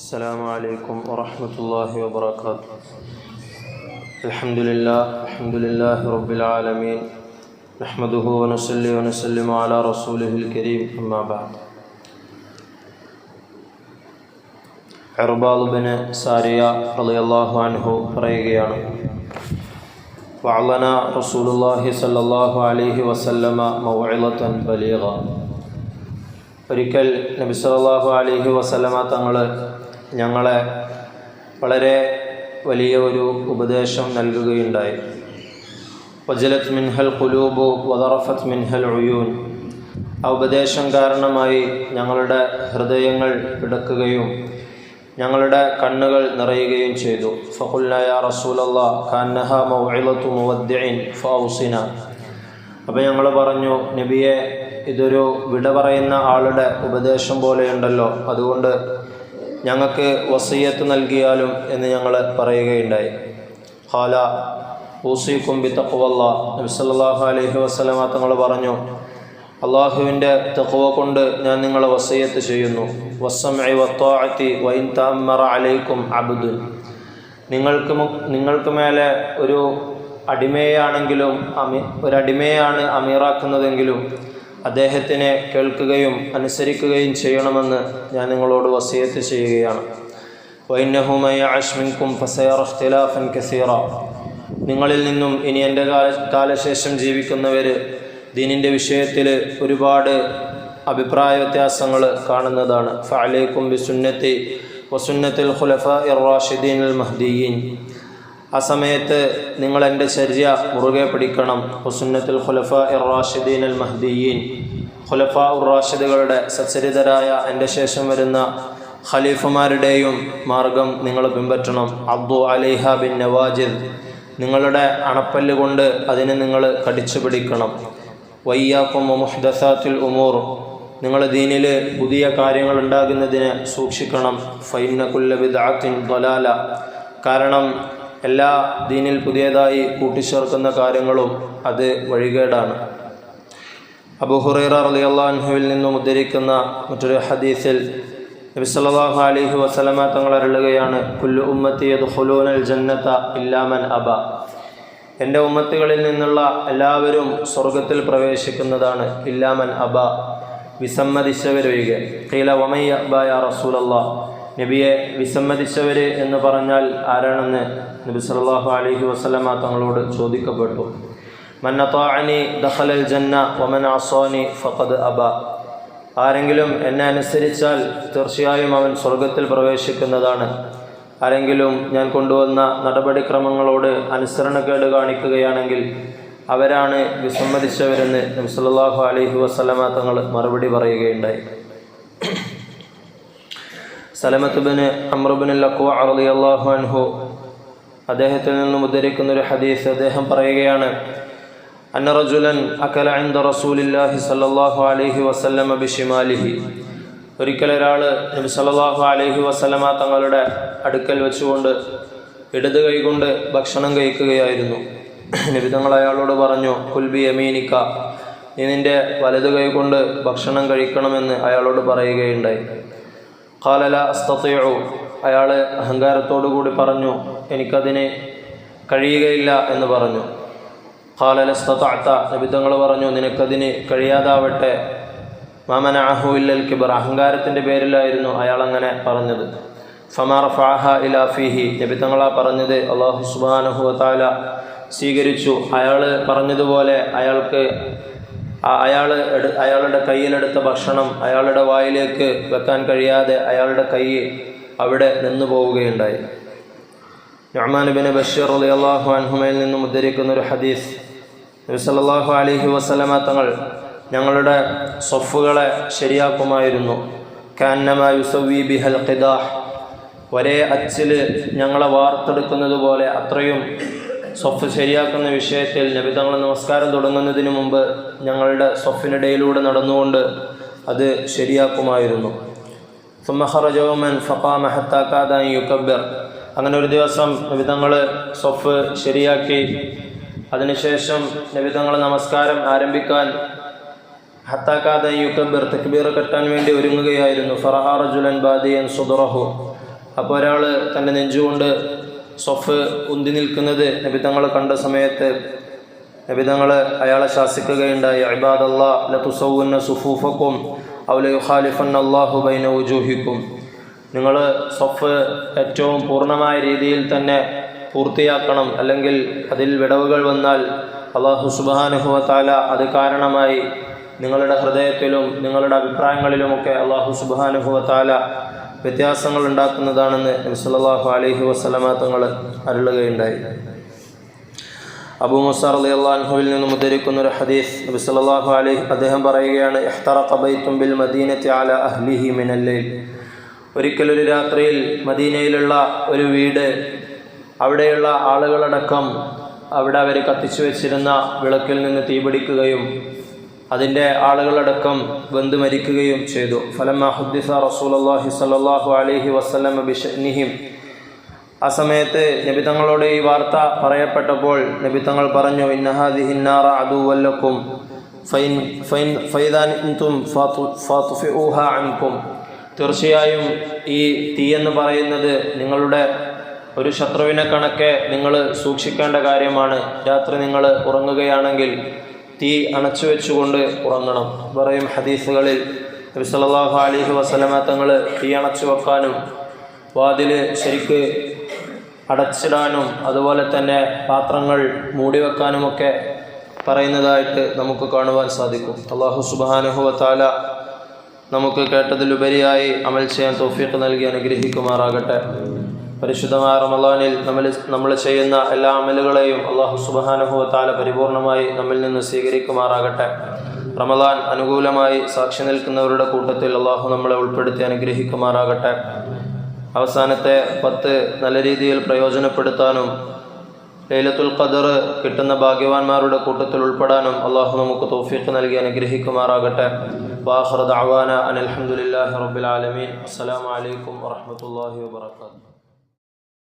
السلام عليكم ورحمة الله وبركاته. الحمد لله رب العالمين. نحمده ونصلي ونسلم على رسوله الكريم. أما بعد. ഇർബാദ് bin സാരിയ റളിയല്ലാഹു അൻഹു പറയുകയാണ്, വഅലന റസൂലുള്ളാഹി സ്വല്ലല്ലാഹു അലൈഹി വസല്ലമ മൗഇളതൻ ബലീഗ. ഒരിക്കൽ നബി സല്ലല്ലാഹു അലൈഹി വസല്ലമ തങ്ങൾ ഞങ്ങളെ വളരെ വലിയ ഒരു ഉപദേശം നൽകുകയുണ്ടായി. വജലത് മിൻഹൽ ഖുലൂബു വദറഫത് മിൻഹൽ ഉയൂൻ. ആ ഉപദേശം കാരണമായി ഞങ്ങളുടെ ഹൃദയങ്ങൾ പിടക്കുകയും ഞങ്ങളുടെ കണ്ണുകൾ നിറയുകയും ചെയ്തു. ഫഖുൽനാ യാ റസൂലല്ലാഹ് കഅന്നഹാ മൗഇളതു മുവദ്ദിഇൻ ഫഔസിന. അപ്പോൾ ഞങ്ങൾ പറഞ്ഞു, നബിയെ, ഇതൊരു വിട പറയുന്ന ആളുടെ ഉപദേശം പോലെയുണ്ടല്ലോ, അതുകൊണ്ട് ഞങ്ങൾക്ക് വസിയ്യത്ത് നൽകിയാലും എന്ന് ഞങ്ങൾ പറയുകയുണ്ടായി. ഖാല ഊസിക്കും ബിത്തഖ്വല്ലാഹ്. നബി സല്ലല്ലാഹു അലൈഹി വസല്ലമ തങ്ങൾ പറഞ്ഞു, അള്ളാഹുവിൻ്റെ തഖ്വ കൊണ്ട് ഞാൻ നിങ്ങളെ വസിയ്യത്ത് ചെയ്യുന്നു. വസ്സംഇ വത്വാഅതി വഇൻ തഅമ്മറ അലൈക്കും അബ്ദുൻ. നിങ്ങൾക്ക് മേലെ ഒരു അടിമയാണ് അമീറാക്കുന്നതെങ്കിലും അദ്ദേഹത്തിനെ കേൾക്കുകയും അനുസരിക്കുകയും ചെയ്യണമെന്ന് ഞാൻ നിങ്ങളോട് വസിയത്ത് ചെയ്യുകയാണ്. വഇന്നഹു മൻ യഅശ് മിൻകും ഫസയറ ഇഖ്തിലാഫൻ കസീറ. നിങ്ങളിൽ നിന്നും ഇനി എൻ്റെ കാലശേഷം ജീവിക്കുന്നവർ ദീനിൻ്റെ വിഷയത്തിൽ ഒരുപാട് അഭിപ്രായ വ്യത്യാസങ്ങൾ കാണുന്നതാണ്. ഫഅലൈക്കും ബിസുന്നതി വസുന്നത്തിൽ ഖുലഫാഇർ റാഷിദീനിൽ മഹ്ദിയീൻ. ആ സമയത്ത് നിങ്ങൾ എൻ്റെ ചര്യ മുറുകെ പിടിക്കണം. വസുന്നത്തുൽ ഖുലഫാഇർ റാഷിദീനിൽ മഹ്ദിയീൻ. ഖുലഫാഉർ റാഷിദുകളുടെ സച്ചരിതരായ എൻ്റെ ശേഷം വരുന്ന ഖലീഫമാരുടെയും മാർഗം നിങ്ങൾ പിൻപറ്റണം. അബ്ദു അലൈഹ ബിൻ നവാജിദ്. നിങ്ങളുടെ അണപ്പല്ല് കൊണ്ട് അതിനെ നിങ്ങൾ കടിച്ചു പിടിക്കണം. വയ്യാക്കും മുഹ്ദസാത്തുൽ ഉമൂർ. നിങ്ങൾ ദീനിൽ പുതിയ കാര്യങ്ങൾ ഉണ്ടാകുന്നതിനെ സൂക്ഷിക്കണം. ഫഇന്ന കുല്ല ബിദ്അത്തിൻ ളലാല. കാരണം എല്ലാ ദീനിൽ പുതിയതായി കൂട്ടിച്ചേർക്കുന്ന കാര്യങ്ങളും അത് വഴികേടാണ്. അബൂ ഹുറൈറ റളിയല്ലാഹു അൻഹുവിൽ നിന്നും ഉദ്ധരിക്കുന്ന മറ്റൊരു ഹദീസിൽ നബി സല്ലല്ലാഹു അലൈഹി വസല്ലമ തങ്ങൾ അരുളുകയാണ്, കുല്ലു ഉമ്മത്തി യദ്ഖുലൂനൽ ജന്നത ഇല്ലാ മൻ അബ. എൻ്റെ ഉമ്മത്തുകളിൽ നിന്നുള്ള എല്ലാവരും സ്വർഗത്തിൽ പ്രവേശിക്കുന്നതാണ്, ഇല്ലാ മൻ അബ, വിസമ്മതിച്ചവരൊഴികെ. ഖീല വമൻ യഅബ യാ റസൂലല്ലാഹ്. നബിയെ, വിസമ്മതിച്ചവർ എന്ന് പറഞ്ഞാൽ ആരാണെന്ന് നബി സല്ലല്ലാഹു അലൈഹി വസല്ലമ തങ്ങളോട് ചോദിക്കപ്പെട്ടു. മൻ അതാഅനി ദഖലൽ ജന്ന വമൻ അസാനി ഫഖദ് അബ. ആരെങ്കിലും എന്നെ അനുസരിച്ചാൽ തീർച്ചയായും അവൻ സ്വർഗത്തിൽ പ്രവേശിക്കുന്നതാണ്. ആരെങ്കിലും ഞാൻ കൊണ്ടുവന്ന നടപടിക്രമങ്ങളോട് അനുസരണക്കേട് കാണിക്കുകയാണെങ്കിൽ അവരാണ് വിസമ്മതിച്ചവരെന്ന് നബി സല്ലല്ലാഹു അലൈഹി വസല്ലമ തങ്ങൾ മറുപടി പറയുകയുണ്ടായി. സലമത്ത് ബിൻ അംർ ബിൻ അൽ-അക്വ റളിയല്ലാഹു അൻഹു അദ്ദേഹത്തിൽ നിന്നും ഉദ്ധരിക്കുന്ന ഒരു ഹദീസ്. അദ്ദേഹം പറയുകയാണ്, അന്ന റജുലൻ അകല ഇൻദ റസൂലില്ലാഹി സല്ലല്ലാഹു അലൈഹി വസല്ലമ ബിശിമാലിഹി. ഒരിക്കൽ ഒരാൾ നബി സല്ലല്ലാഹു അലൈഹി വസല്ലമ തങ്ങളുടെ അടുക്കൽ വെച്ചുകൊണ്ട് ഇടത് കൈകൊണ്ട് ഭക്ഷണം കഴിക്കുകയായിരുന്നു. നബി തങ്ങൾ അയാളോട് പറഞ്ഞു, കുൽ ബി യമീനിക. നീ നിൻ്റെ വലത് കൈ കൊണ്ട് ഭക്ഷണം കഴിക്കണമെന്ന് അയാളോട് പറയുകയുണ്ടായി. ഖാല ലാ അസ്തതിഉ. അയാൾ അഹങ്കാരത്തോടു കൂടി പറഞ്ഞു, എനിക്കതിന് കഴിയുകയില്ല എന്ന് പറഞ്ഞു. ഖാല ലസ്തതഅത. നബി തങ്ങൾ പറഞ്ഞു, നിനക്കതിന് കഴിയാതാവട്ടെ. മാ മനഅഹു ഇല്ലൽ കിബ്ർ. അഹങ്കാരത്തിൻ്റെ പേരിലായിരുന്നു അയാൾ അങ്ങനെ പറഞ്ഞത്. ഫമാ റഫഅഹ ഇലാ ഫീഹി. നബി തങ്ങളാ പറഞ്ഞത് അല്ലാഹു സുബ്ഹാനഹു വ തആല സ്വീകരിച്ചു. അയാൾ പറഞ്ഞതുപോലെ അയാളുടെ കയ്യിലെടുത്ത ഭക്ഷണം അയാളുടെ വായിലേക്ക് വെക്കാൻ കഴിയാതെ അയാളുടെ കൈ അവിടെ നിന്നു പോവുകയുണ്ടായി. നുഅ്മാൻ ബിൻ ബഷീർ റളിയല്ലാഹു അൻഹുമയിൽ നിന്നും ഉദ്ധരിക്കുന്ന ഒരു ഹദീസ്. നബി സല്ലല്ലാഹു അലൈഹി വസല്ലമ തങ്ങൾ ഞങ്ങളുടെ സ്വഫുകളെ ശരിയാക്കുമായിരുന്നു. കഅന്നമാ യുസവ്വി ബിഹൽ ഖിദാഹ്. ഒരേ അച്ചിൽ ഞങ്ങളെ വാർത്തെടുക്കുന്നത് പോലെ അത്രയും സ്വഫ് ശരിയാക്കുന്ന വിഷയത്തിൽ നബി തങ്ങൾ നമസ്കാരം തുടങ്ങുന്നതിന് മുമ്പ് ഞങ്ങളുടെ സ്വഫിനിടയിലൂടെ നടന്നുകൊണ്ട് അത് ശരിയാക്കുമായിരുന്നു. സുമ്മ ഖറജ യൗമൻ ഫഖാമ ഹത്താ കാദ അൻ യുകബ്ബിർ. അങ്ങനെ ഒരു ദിവസം നബി തങ്ങൾ സ്വഫ് ശരിയാക്കി. അതിനുശേഷം നബി തങ്ങൾ നമസ്കാരം ആരംഭിക്കാൻ ഹത്താക്കാതെ യുക്കബ്ബിർ തക്ബീർ കെട്ടാൻ വേണ്ടി ഒരുങ്ങുകയായിരുന്നു. ഫറഹ റജുലൻ ബാദിയൻ സുദറഹു, അപ്പോൾ ഒരാൾ തൻ്റെ നെഞ്ചുകൊണ്ട് സ്വഫ് ഉന്തി നിൽക്കുന്നത് നബി തങ്ങൾ കണ്ട സമയത്ത് നബി തങ്ങൾ അയാളെ ശാസിക്കുകയുണ്ടായി, ഇബാദല്ലാഹ് ലതുസവ്വുന്ന സുഫൂഫക്കും ഔ ലയുഖാലിഫന്ന അല്ലാഹു ബൈന വുജൂഹിക്കും. നിങ്ങൾ സ്വഫ് ഏറ്റവും പൂർണ്ണമായ രീതിയിൽ തന്നെ പൂർത്തിയാക്കണം, അല്ലെങ്കിൽ അതിൽ വിടവുകൾ വന്നാൽ അല്ലാഹു സുബ്ഹാനഹു വ തആല അത് കാരണമായി നിങ്ങളുടെ ഹൃദയത്തിലും നിങ്ങളുടെ അഭിപ്രായങ്ങളിലുമൊക്കെ അല്ലാഹു സുബ്ഹാനഹു വ തആല വ്യത്യാസങ്ങൾ ഉണ്ടാക്കുന്നതാണെന്ന് നബി സല്ലല്ലാഹു അലൈഹി വസല്ലമ തങ്ങൾ അരുളുകയുണ്ടായി. അബൂ മൂസ റളിയല്ലാഹു അൻഹുവിൽ നിന്നും ഉദ്ധരിക്കുന്ന ഒരു ഹദീസ്, നബി സല്ലല്ലാഹു അലൈഹി അദ്ദേഹം പറയുകയാണ്, ഇഹ്തറഖ ബൈത്തുൻ ബിൽ മദീനത്തി അലാ അഹ്ലിഹി മിനൽ ലൈൽ. ഒരിക്കൽ ഒരു രാത്രിയിൽ മദീനയിലുള്ള ഒരു വീട്, അവിടെയുള്ള ആളുകളടക്കം അവിടെ അവർ കത്തിച്ചു വെച്ചിരുന്ന വിളക്കിൽ നിന്ന് തീപിടിക്കുകയും അതിൻ്റെ ആളുകളടക്കം വെന്ത് മരിക്കുകയും ചെയ്തു. ഫലമ്മ ഹുദ്ദിസ റസൂലുള്ളാഹി സ്വല്ലല്ലാഹു അലൈഹി വസല്ലം ബിശഅനിഹിം. ആ സമയത്ത് നബി തങ്ങളോട് ഈ വാർത്ത പറയപ്പെട്ടപ്പോൾ നബി തങ്ങൾ പറഞ്ഞു, ഇന്ന ഹാദിഹി നാറ അദുവ്വൻ ലക്കും ഫൈദാ അൻതും ഫാതുഫിഊഹാ അൻകും. തീർച്ചയായും ഈ തീ എന്ന് പറയുന്നത് നിങ്ങളുടെ ഒരു ശത്രുവിനെ കണക്കെ നിങ്ങൾ സൂക്ഷിക്കേണ്ട കാര്യമാണ്. രാത്രി നിങ്ങൾ ഉറങ്ങുകയാണെങ്കിൽ തീ അണച്ചു വെച്ചുകൊണ്ട് ഉറങ്ങണം. പറയും ഹദീസുകളിൽ നബി സല്ലല്ലാഹു അലൈഹി വസല്ലമ തങ്ങൾ തീ അണച്ചു വെക്കാനും വാതിൽ ശരിക്ക് അടച്ചിടാനും അതുപോലെ തന്നെ പാത്രങ്ങൾ മൂടിവെക്കാനുമൊക്കെ പറയുന്നതായിട്ട് നമുക്ക് കാണുവാൻ സാധിക്കും. അല്ലാഹു സുബ്ഹാനഹു വ തആല നമുക്ക് കേട്ടതിലുപരിയായി അമൽ ചെയ്യാൻ തൗഫീഖ് നൽകി അനുഗ്രഹിക്കുമാറാകട്ടെ. പരിശുദ്ധമായ റമളാനിൽ നമ്മൾ ചെയ്യുന്ന എല്ലാ അമലുകളെയും അല്ലാഹു സുബ്ഹാനഹു വ തആല പരിപൂർണമായി നമ്മിൽ നിന്ന് സ്വീകരിക്കുമാറാകട്ടെ. റമളാൻ അനുകൂലമായി സാക്ഷി നിൽക്കുന്നവരുടെ കൂട്ടത്തിൽ അല്ലാഹു നമ്മളെ ഉൾപ്പെടുത്തി അനുഗ്രഹിക്കുമാറാകട്ടെ. അവസാനത്തെ 10 നല്ല രീതിയിൽ പ്രയോജനപ്പെടുത്താനും ലൈലത്തുൽ ഖദർ കിട്ടുന്ന ഭാഗ്യവാന്മാരുടെ കൂട്ടത്തിൽ ഉൾപ്പെടാനും അല്ലാഹു നമുക്ക് തൗഫീഖ് നൽകി അനുഗ്രഹിക്കുമാറാകട്ടെ. വആഖിറു ദഅവാന അനിൽ ഹംദുലില്ലാഹി റബ്ബിൽ ആലമീൻ. അസ്സലാമു അലൈക്കും വറഹ്മത്തുള്ളാഹി വബറകാതുഹു.